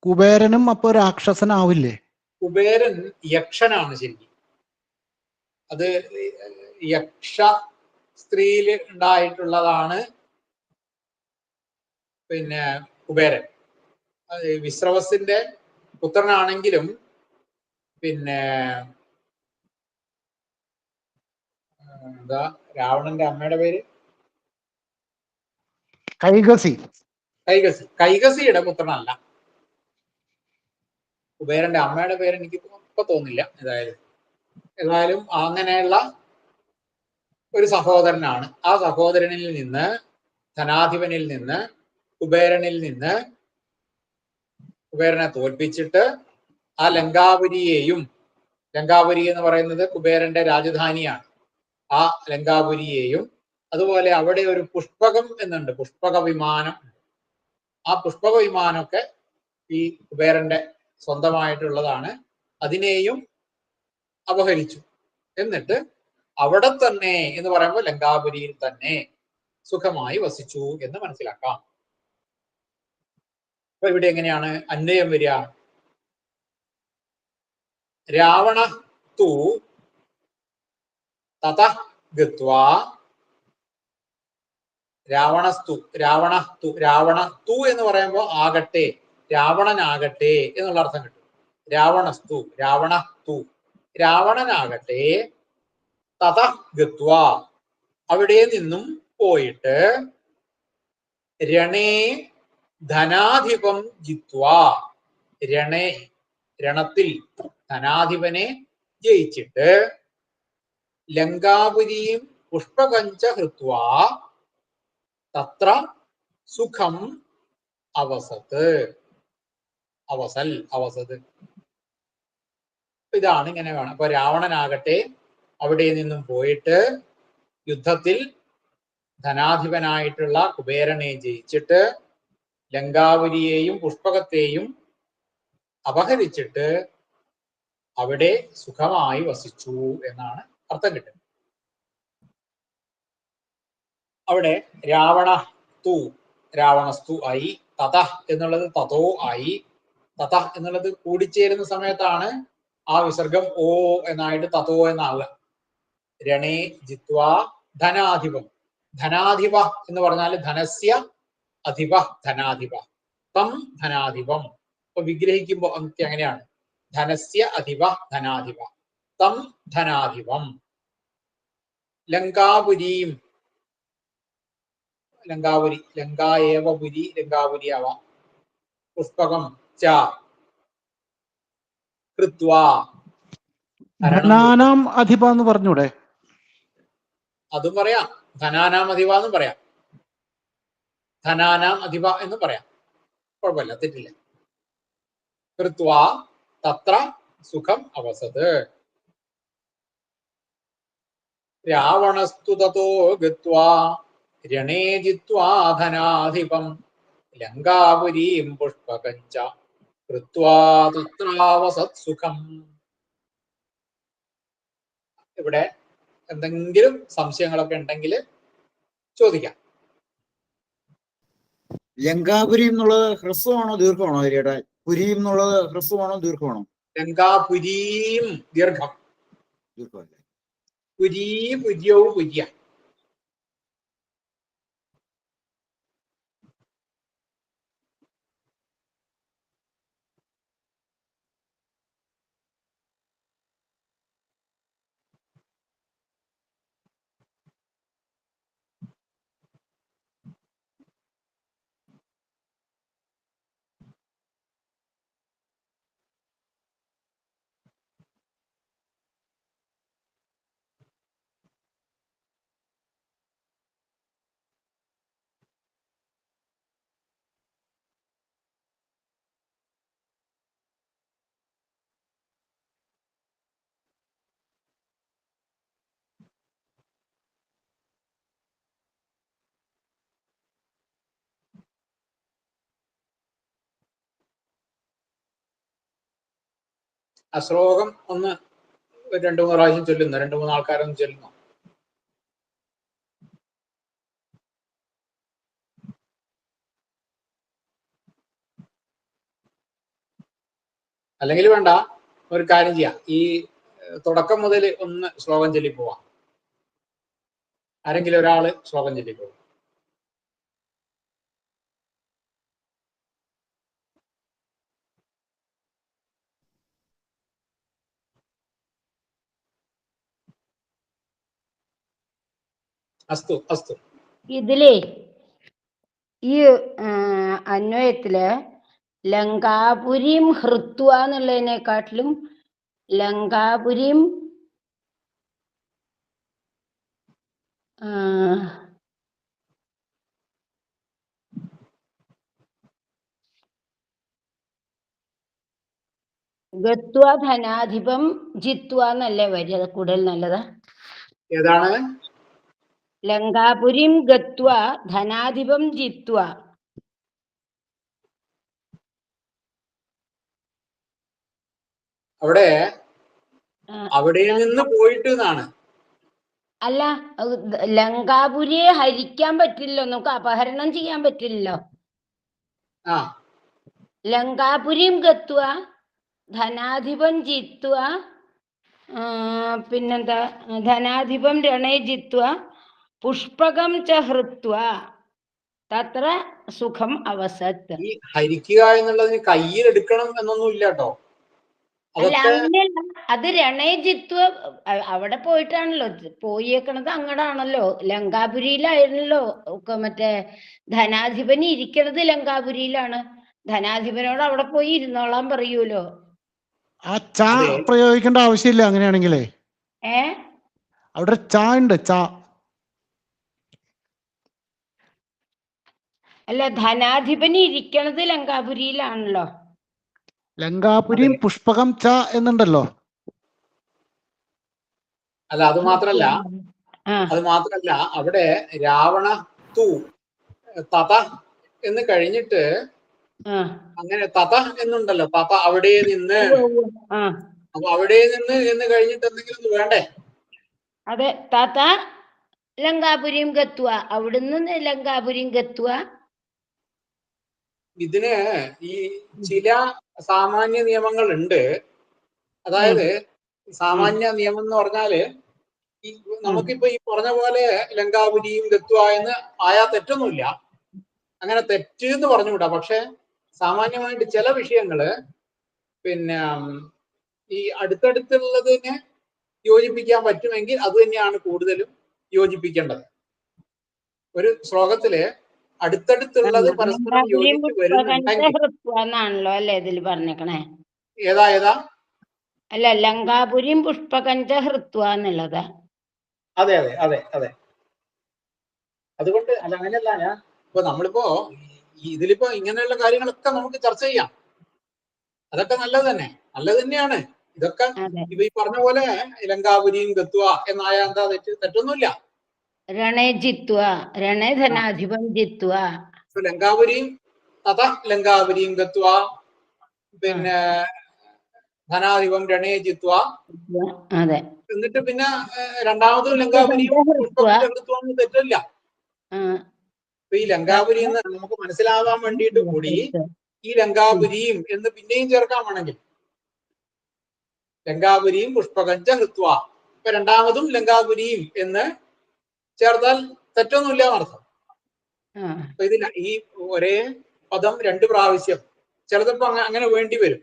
D: കുബേരനും അപ്പൊ രാക്ഷസനാവില്ലേ.
A: കുബേരൻ യക്ഷനാണ് ശരിക്കും. അത് യക്ഷ സ്ത്രീയിൽ ഉണ്ടായിട്ടുള്ളതാണ് പിന്നെ കുബേരൻ. വിശ്രവസിന്റെ പുത്രനാണെങ്കിലും പിന്നെ എന്താ രാവണന്റെ അമ്മയുടെ പേര്
D: കൈകസി.
A: കൈകസി. കൈകസിയുടെ പുത്രനല്ല. കുബേരന്റെ അമ്മയുടെ പേര് എനിക്ക് ഇപ്പൊ തോന്നില്ല. ഏതായാലും അങ്ങനെയുള്ള ഒരു സഹോദരനാണ്. ആ സഹോദരനിൽ നിന്ന്, ധനാധിപനിൽ നിന്ന്, കുബേരനിൽ കുബേരനെ തോൽപ്പിച്ചിട്ട് ആ ലങ്കാപുരിയെയും, ലങ്കാപുരി എന്ന് പറയുന്നത് കുബേരന്റെ രാജധാനിയാണ്, ആ ലങ്കാപുരിയെയും, അതുപോലെ അവിടെ ഒരു പുഷ്പകം എന്നുണ്ട്, പുഷ്പക വിമാനം. ആ പുഷ്പക വിമാനമൊക്കെ ഈ കുബേരന്റെ സ്വന്തമായിട്ടുള്ളതാണ്. അതിനെയും അപഹരിച്ചു. എന്നിട്ട് അവിടെ തന്നെ എന്ന് പറയുമ്പോൾ ലങ്കാപുരിയിൽ തന്നെ സുഖമായി വസിച്ചു എന്ന് മനസ്സിലാക്കാം. അപ്പൊ ഇവിടെ എങ്ങനെയാണ് അന്വയം വരിക. രാവണ തു തത ഗത്വാ, രാവണ തു എന്ന് പറയുമ്പോൾ ആകട്ടെ, രാവണനാകട്ടെ എന്നുള്ള അർത്ഥം കിട്ടും. രാവണസ്തു, രാവണസ്തു, രാവണനാകട്ടെ തത ഗത്വ അവിടെ നിന്നും പോയിട്ട് രണേ ധനാധിപം ജിത്വ രണേ രണത്തിൽ ധനാധിപനെ ജയിച്ചിട്ട് ലങ്കാപുരിയും പുഷ്പകഞ്ച ഹൃത്വ തത്ര സുഖം അവസത് അവസൽ അവസത്. ഇതാണ് ഇങ്ങനെ വേണം. അപ്പൊ രാവണനാകട്ടെ അവിടെ നിന്നും പോയിട്ട് യുദ്ധത്തിൽ ധനാധിപനായിട്ടുള്ള കുബേരനെ ജയിച്ചിട്ട് ലങ്കാപുരിയെയും പുഷ്പകത്തെയും അപഹരിച്ചിട്ട് അവിടെ സുഖമായി വസിച്ചു എന്നാണ് അർത്ഥം കിട്ടുന്നത്. അവിടെ രാവണസ്തു, രാവണസ്തു ആയി, തത എന്നുള്ളത് തതോ ആയി. തത എന്നുള്ളത് കൂടിച്ചേരുന്ന സമയത്താണ് ആ വിസർഗം ഓ എന്നായിട്ട് തതോ എന്നാവുക. രണേ ജിത്വ ധനാധിപം, ധനാധിപ എന്ന് പറഞ്ഞാൽ ധനസ്യ അധിപ ധനാധിപ, തം ധനാധിപം. അപ്പൊ വിഗ്രഹിക്കുമ്പോ നമുക്ക് അങ്ങനെയാണ്, ധനസ്യ അധിപ ധനാധിപ, തം ധനാധിപം. ലങ്കാപുരീം, ലങ്കാപുരി, ലങ്കായേവ പുരി, ലങ്കാപുരി ആവാം. പുഷ്പകം ച കൃത്വാ,
D: ധനാനാം അധിപ എന്ന് പറഞ്ഞൂടെ?
A: അതും പറയാം, ധനാനാം അധിപ എന്നും പറയാം, ധനാനാം അധിപ എന്നും പറയാം, കുഴപ്പമില്ല, തെറ്റില്ല. കൃത്വാ തത്ര സുഖം അവസത്. രാവണസ്തു തതോ ഗത്വാ രണേ ജിത്വാ ധനാധിപം ലങ്കാപുരീം പുഷ്പകഞ്ച കൃത്വാ തത്രാവസത് സുഖം. ഇവിടെ എന്തെങ്കിലും സംശയങ്ങളൊക്കെ ഉണ്ടെങ്കിൽ ചോദിക്കാം.
E: ലങ്കാപുരി എന്നുള്ളത് ഹ്രസ്വമാണോ ദീർഘമാണോ ഹരിയേട്ടാ? പുരിയും എന്നുള്ളത് ഹ്രസ്വമാണോ ദീർഘമാണോ?
A: ലങ്കാപുരീം ദീർഘം,
E: ദീർഘമല്ലേ?
A: പുരീ പുര്യവും പുര്യ. ആ ശ്ലോകം ഒന്ന് 2-3 പ്രാവശ്യം ചൊല്ലുന്നു, 2-3 ആൾക്കാരൊന്നും ചൊല്ലുന്നു. അല്ലെങ്കിൽ വേണ്ട, ഒരു കാര്യം ചെയ്യാം, ഈ തുടക്കം മുതൽ ഒന്ന് ശ്ലോകം ചൊല്ലിപ്പോവാം. ആരെങ്കിലും ഒരാള് ശ്ലോകം ചൊല്ലിപ്പോവാം. അസ്തു അസ്തു.
C: ഇതിലേ ഈ അന്വയത്തില് ലങ്കാപുരിം ഹൃത്വ എന്നുള്ളതിനെക്കാട്ടിലും ലങ്കാപുരിം ഗത്വ ധനാധിപം ജിത്വ എന്നല്ലേ വരിക? അത് കൂടുതൽ നല്ലതാ.
A: ഏതാണ്?
C: ലങ്കാപുരിം ഗത്വ ധനാധിപം ജിത്വ.
A: അവിടെ നിന്ന് പോയിട്ട് എന്നാണ്.
C: അല്ല, ലങ്കാപുരിയെ ഹരിക്കാൻ പറ്റില്ലല്ലോ, നമുക്ക് അപഹരണം ചെയ്യാൻ പറ്റില്ലല്ലോ. ലങ്കാപുരിം ഗത്വ ധനാധിപം ജിത്വ, പിന്നെന്താ, ധനാധിപം രണേ ജിത്വ പുഷ്പകം ച ഹൃത്വ തത്ര സുഖം അവസത്ത്.
A: ഈ ഹരിക്കുക എന്നുള്ളതിന് കയ്യിൽ എടുക്കണം എന്നൊന്നും ഇല്ല കേട്ടോ.
C: അല്ല
A: അതൊക്കെ
C: അങ്ങനെയല്ല, അത് രണേജിത്വ അവിടെ പോയിട്ടാണല്ലോ പോയേക്കണത്, അങ്ങടാണല്ലോ ലങ്കാപുരിയിലായിരുന്നല്ലോ മറ്റേ ധനാധിപൻ ഇരിക്കണത് ലങ്കാപുരിയിലാണ്. ധനാധിപനോട് അവിടെ പോയി ഇരുന്നോളാൻ പറയൂലോ.
D: ആ ചാ പ്രയോഗിക്കേണ്ട ആവശ്യമില്ല അങ്ങനെയാണെങ്കിലേ. അവിടെ ചാ ഉണ്ട്, ചാ.
C: അല്ല, ധനാധിപൻ ഇരിക്കണത് ലങ്കാപുരിയിലാണല്ലോ.
D: ലങ്കാപുരിയും പുഷ്പകം ച എന്നുണ്ടല്ലോ.
A: അല്ല, അത് മാത്രല്ല അവിടെ രാവണ തു തത എന്ന് കഴിഞ്ഞിട്ട് അങ്ങനെ തത എന്നുണ്ടല്ലോ. തത അവിടെ നിന്ന്, അപ്പൊ അവിടെ നിന്ന് എന്ന് കഴിഞ്ഞിട്ട് എന്തെങ്കിലും വേണ്ടേ?
C: അതെ, തത ലങ്കാപുരിയും ഗത്വ, അവിടുന്ന് ലങ്കാപുരിയും ഗത്വ.
A: ഇതിന് ഈ ചില സാമാന്യ നിയമങ്ങൾ ഉണ്ട്. അതായത് സാമാന്യ നിയമം എന്ന് പറഞ്ഞാല് ഈ നമുക്കിപ്പോ ഈ പറഞ്ഞ പോലെ ലങ്കാപുരിയും ഗത്വ എന്ന് ആയാ തെറ്റൊന്നുമില്ല, അങ്ങനെ തെറ്റ് എന്ന് പറഞ്ഞുകൂടാ. പക്ഷെ സാമാന്യമായിട്ട് ചില വിഷയങ്ങള് പിന്നെ ഈ അടുത്തടുത്തുള്ളതിനെ യോജിപ്പിക്കാൻ പറ്റുമെങ്കിൽ അത് തന്നെയാണ് കൂടുതലും യോജിപ്പിക്കേണ്ടത്. ഒരു ശ്ലോകത്തില് അടുത്തടുത്തുള്ളത് പരസ്പരം യോജിച്ച്
C: വരുന്നുണ്ടെന്നാണല്ലോ അല്ലെ ഇതിൽ പറഞ്ഞേക്കണേ.
A: ഏതാ
C: അല്ല, ലങ്കാപുരിയും പുഷ്പകഞ്ച ഹൃത്വ എന്നുള്ളത്.
A: അതെ അതെ അതെ അതെ. അതുകൊണ്ട് അല്ല, അങ്ങനെയല്ല. ഞാൻ ഇപ്പൊ നമ്മളിപ്പോ ഇതിലിപ്പോ ഇങ്ങനെയുള്ള കാര്യങ്ങളൊക്കെ നമുക്ക് ചർച്ച ചെയ്യാം. അതൊക്കെ നല്ലത് തന്നെയാണ്. ഇതൊക്കെ ഇപ്പൊ ഈ പറഞ്ഞ പോലെ ലങ്കാപുരിയും ഗത്വ എന്നായ എന്താ തെറ്റൊന്നുമില്ല.
C: രണേ ജിത്വ, രണേ ധനാധിപൻ ജിത്വ.
A: ലങ്കാപുരിയും തഥ ലങ്കാപുരിയും ഗത്വ, പിന്നെ ധനാധിപം രണേ ജിത്വ.
C: അതെ.
A: എന്നിട്ട് പിന്നെ രണ്ടാമതും ലങ്കാപുരിയും പുഷ്പകഞ്ച തെറ്റില്ല. അപ്പൊ ഈ ലങ്കാപുരി എന്ന് നമുക്ക് മനസ്സിലാവാൻ വേണ്ടിയിട്ട് കൂടി ഈ ലങ്കാപുരിയും എന്ന് പിന്നെയും ചേർക്കാൻ വേണമെങ്കിൽ ലങ്കാപുരിയും പുഷ്പകഞ്ച ഹൃത്വ, ഇപ്പൊ രണ്ടാമതും ലങ്കാപുരിയും എന്ന് ചേർത്താൽ തെറ്റൊന്നുമില്ല എന്നർത്ഥം. അപ്പൊ ഇതിൽ ഈ ഒരേ പദം 2 പ്രാവശ്യം ചിലതിപ്പോ അങ്ങനെ വേണ്ടി വരും.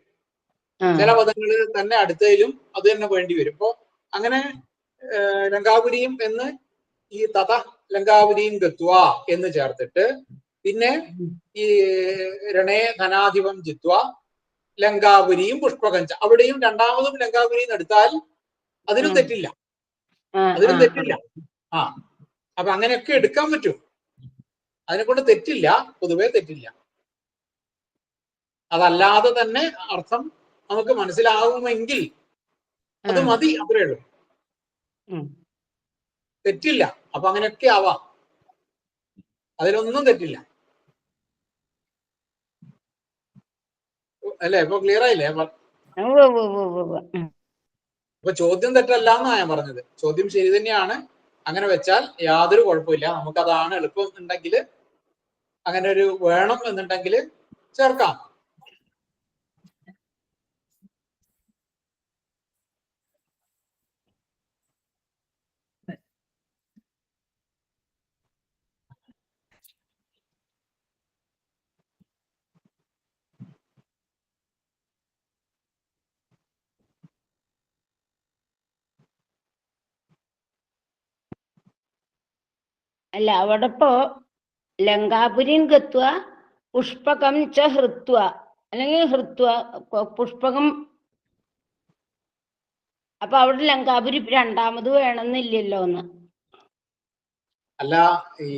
A: ചില പദങ്ങളിൽ തന്നെ അടുത്തതിലും അത് തന്നെ വേണ്ടി വരും. ഇപ്പൊ അങ്ങനെ ലങ്കാപുരിയും എന്ന് ഈ തഥ ലങ്കാപുരിയും ഗത്വ എന്ന് ചേർത്തിട്ട് പിന്നെ ഈ രണേ ധനാധിപം ജിത്വ ലങ്കാപുരിയും പുഷ്പകഞ്ച, അവിടെയും രണ്ടാമതും ലങ്കാപുരിയും എടുത്താൽ അതിനും തെറ്റില്ല. അപ്പൊ അങ്ങനെയൊക്കെ എടുക്കാൻ പറ്റും. അതിനെക്കൊണ്ട് തെറ്റില്ല, പൊതുവെ തെറ്റില്ല. അതല്ലാതെ തന്നെ അർത്ഥം നമുക്ക് മനസ്സിലാവുമെങ്കിൽ അത് മതി, അത്രേ ഉള്ളൂ. തെറ്റില്ല. അപ്പൊ അങ്ങനെയൊക്കെ ആവാം, അതിലൊന്നും തെറ്റില്ല. അല്ലേ? ഇപ്പൊ ക്ലിയർ ആയില്ലേ? അപ്പൊ ചോദ്യം തെറ്റല്ല എന്നാ ഞാൻ പറഞ്ഞത്. ചോദ്യം ശരി തന്നെയാണ്. അങ്ങനെ വെച്ചാൽ യാതൊരു കുഴപ്പമില്ല. നമുക്കതാണ് എളുപ്പം എന്നുണ്ടെങ്കിൽ, അങ്ങനെ ഒരു വേണം എന്നുണ്ടെങ്കിൽ ചേർക്കാം.
C: അല്ല, അവിടെ ഇപ്പോ ലങ്കാപുരിയും ഗത്വ പുഷ്പകം ച ഹൃത്വ, അല്ലെങ്കിൽ ഹൃത്വ പുഷ്പകം. അപ്പൊ അവിടെ ലങ്കാപുരി രണ്ടാമത് വേണമെന്നില്ലല്ലോ എന്ന്.
A: അല്ല, ഈ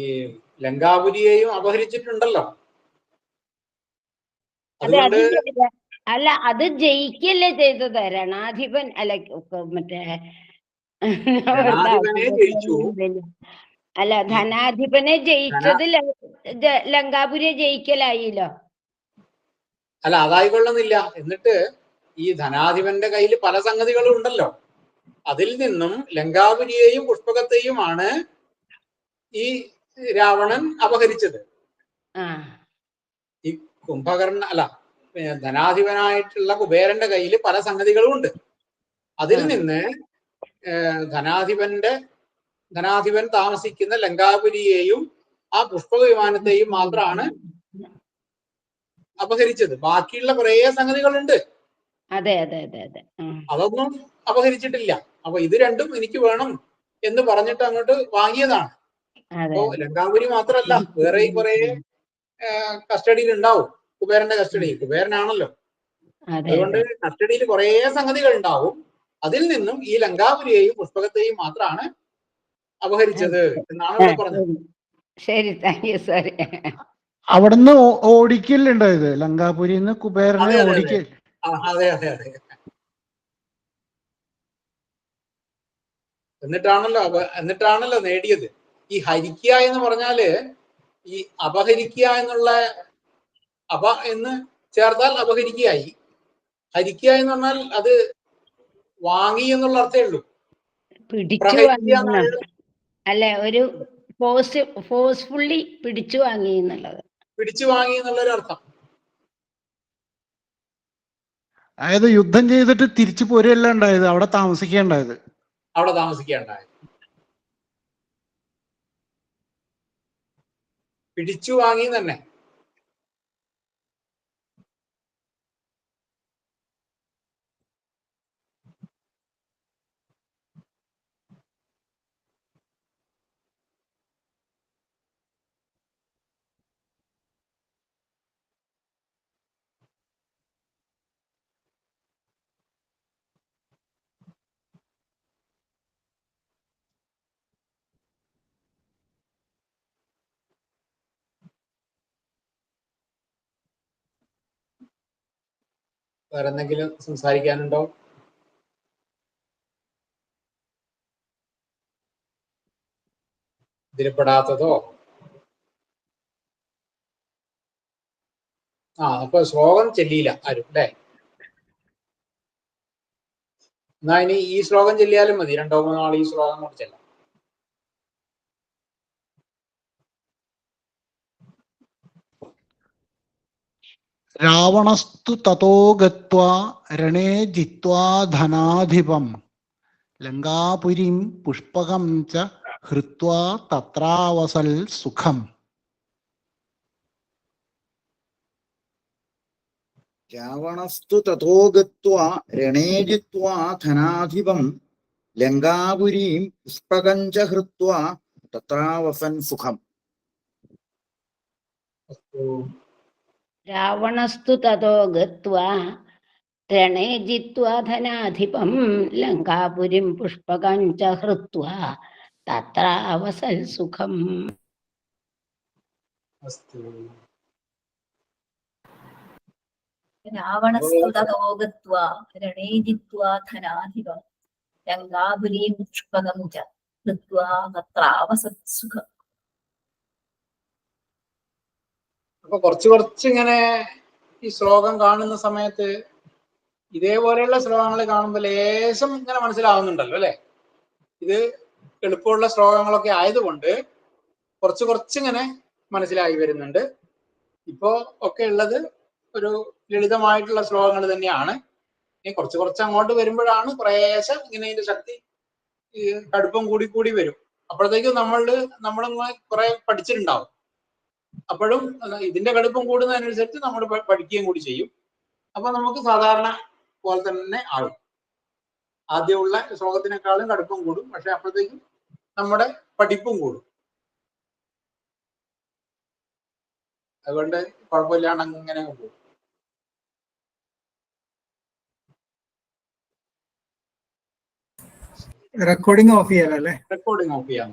A: ലങ്കാപുരിയെയും അപഹരിച്ചിട്ടുണ്ടല്ലോ.
C: അല്ല, അത് ജയിക്കല്ലേ ചെയ്തത് രണാധിപൻ. അല്ല, മറ്റേ അല്ല, ധനാധിപനെ ജയിച്ചത് ലങ്കാപുരിയെ ജയിക്കലായില്ലോ.
A: അല്ല, അതായിക്കൊള്ളുന്നില്ല. എന്നിട്ട് ഈ ധനാധിപന്റെ കയ്യിൽ പല സംഗതികളും ഉണ്ടല്ലോ. അതിൽ നിന്നും ലങ്കാപുരിയെയും പുഷ്പകത്തെയുമാണ് ഈ രാവണൻ അപഹരിച്ചത്. ഈ കുംഭകർണ അല്ല, ധനാധിപനായിട്ടുള്ള കുബേരന്റെ കയ്യിൽ പല സംഗതികളും ഉണ്ട്. അതിൽ നിന്ന് ധനാധിപൻ താമസിക്കുന്ന ലങ്കാപുരിയെയും ആ പുഷ്പക വിമാനത്തെയും മാത്രമാണ് അപഹരിച്ചത്. ബാക്കിയുള്ള കുറെ സംഗതികളുണ്ട്,
C: അതെ അതെ അതെ അതെ.
A: അതൊന്നും അപഹരിച്ചിട്ടില്ല. അപ്പൊ ഇത് രണ്ടും എനിക്ക് വേണം എന്ന് പറഞ്ഞിട്ട് അങ്ങോട്ട് വാങ്ങിയതാണ്. അപ്പോ ലങ്കാപുരി മാത്രമല്ല, വേറെയും കുറെ കസ്റ്റഡിയിൽ ഉണ്ടാവും. കുബേരന്റെ കസ്റ്റഡിയിൽ, കുബേരനാണല്ലോ. അതുകൊണ്ട് കസ്റ്റഡിയിൽ കുറെ സംഗതികൾ ഉണ്ടാവും. അതിൽ നിന്നും ഈ ലങ്കാപുരിയെയും പുഷ്പകത്തെയും മാത്രമാണ് അപഹരിച്ചത് എന്നാണ് ഇവിടെ പറഞ്ഞത്.
C: ശരി, താങ്ക് യു സാർ.
D: അവിടുന്ന് ഓടിക്കലുണ്ടായത് ലങ്കാപുരിന്ന് കുബേരനെ ഓടിക്കൽ.
A: അതെ അതെ അതെ. എന്നിട്ടാണല്ലോ നേടിയത്. ഈ ഹരിക്കുക എന്ന് പറഞ്ഞാല് ഈ അപഹരിക്കുക എന്നുള്ള എന്ന് ചേർത്താൽ അപഹരിക്കുകയായി. ഹരിക്കുക എന്ന് പറഞ്ഞാൽ അത് വാങ്ങി എന്നുള്ള അർത്ഥമേ ഉള്ളൂ.
C: അല്ലെ, ഒരു ഫോഴ്സ്ഫുള്ളി പിടിച്ചു വാങ്ങി എന്നുള്ളത്.
A: പിടിച്ചു വാങ്ങി എന്നുള്ളൊരു അർത്ഥം.
D: അതായത് യുദ്ധം ചെയ്തിട്ട് തിരിച്ചു പോരുകയല്ല ഉണ്ടായത്, അവിടെ താമസിക്കുകയുണ്ടായത്.
A: പിടിച്ചു വാങ്ങി തന്നെ. വേറെ എന്തെങ്കിലും സംസാരിക്കാനുണ്ടോ? ഇതിൽപ്പെടാത്തതോ? അപ്പൊ ശ്ലോകം ചെല്ലിയില്ല ആരും അല്ലേ? എന്നാ ഇനി ഈ ശ്ലോകം ചെല്ലിയാലും മതി. 2-3 നാൾ ഈ ശ്ലോകം കൂടി ചെല്ലാം.
D: രാവണസ്തു തതോ ഗത്വാ രണേ ജിത്വാ ധനാധിപം ലങ്കാപുരീം പുഷ്പകം ച ഹൃത്വാ തത്രാവസൽ സുഖം.
E: രാവണസ്തു തതോ ഗത്വാ രണേ ജിത്വാ ധനാധിപം ലങ്കാപുരീം പുഷ്പകം ച ഹൃത്വാ തത്രാവസൻ സുഖം.
C: രാവണസ്തു തതോ ഗത്വാ രണേ ജിത്വാ ധനാധിപം ലങ്കാപുരീം പുഷ്പകം ച ഹൃത്വാ തത്ര അവസൽ സുഖം.
B: രാവണസ്തു തതോ ഗത്വാ രണേ ജിത്വാ ധനാധിപം ലങ്കാപുരീം പുഷ്പകം ച ഹൃത്വാ തത്രാവസൽ സുഖം.
A: അപ്പൊ കുറച്ചിങ്ങനെ ഈ ശ്ലോകം കാണുന്ന സമയത്ത് ഇതേപോലെയുള്ള ശ്ലോകങ്ങൾ കാണുമ്പോൾ ലേശം ഇങ്ങനെ മനസ്സിലാവുന്നുണ്ടല്ലോ അല്ലെ? ഇത് എളുപ്പമുള്ള ശ്ലോകങ്ങളൊക്കെ ആയതുകൊണ്ട് കുറച്ചിങ്ങനെ മനസ്സിലായി വരുന്നുണ്ട്. ഇപ്പോ ഒക്കെ ഉള്ളത് ഒരു ലളിതമായിട്ടുള്ള ശ്ലോകങ്ങൾ തന്നെയാണ്. ഇനി കുറച്ച് അങ്ങോട്ട് വരുമ്പോഴാണ് കുറേശ്ശെ ഇങ്ങനെ ഇതിന്റെ ശക്തി കടുപ്പം കൂടി വരും. അപ്പോഴത്തേക്കും നമ്മളിങ്ങനെ കുറെ പഠിച്ചിട്ടുണ്ടാവും. അപ്പോഴും ഇതിന്റെ കടുപ്പം കൂടുന്നതനുസരിച്ച് നമ്മൾ പഠിക്കുകയും കൂടി ചെയ്യും. അപ്പൊ നമുക്ക് സാധാരണ പോലെ തന്നെ ആകും. ആദ്യമുള്ള ശ്ലോകത്തിനേക്കാളും കടുപ്പം കൂടും, പക്ഷെ അപ്പോഴത്തേക്കും നമ്മുടെ പഠിപ്പും കൂടും. അതുകൊണ്ട് കുഴപ്പമില്ലാണ്ട് അങ്ങനെ പോകും.
F: റെക്കോർഡിംഗ് ഓഫ് ചെയ്യാലോ അല്ലേ?
A: റെക്കോർഡിംഗ് ഓഫ് ചെയ്യാൻ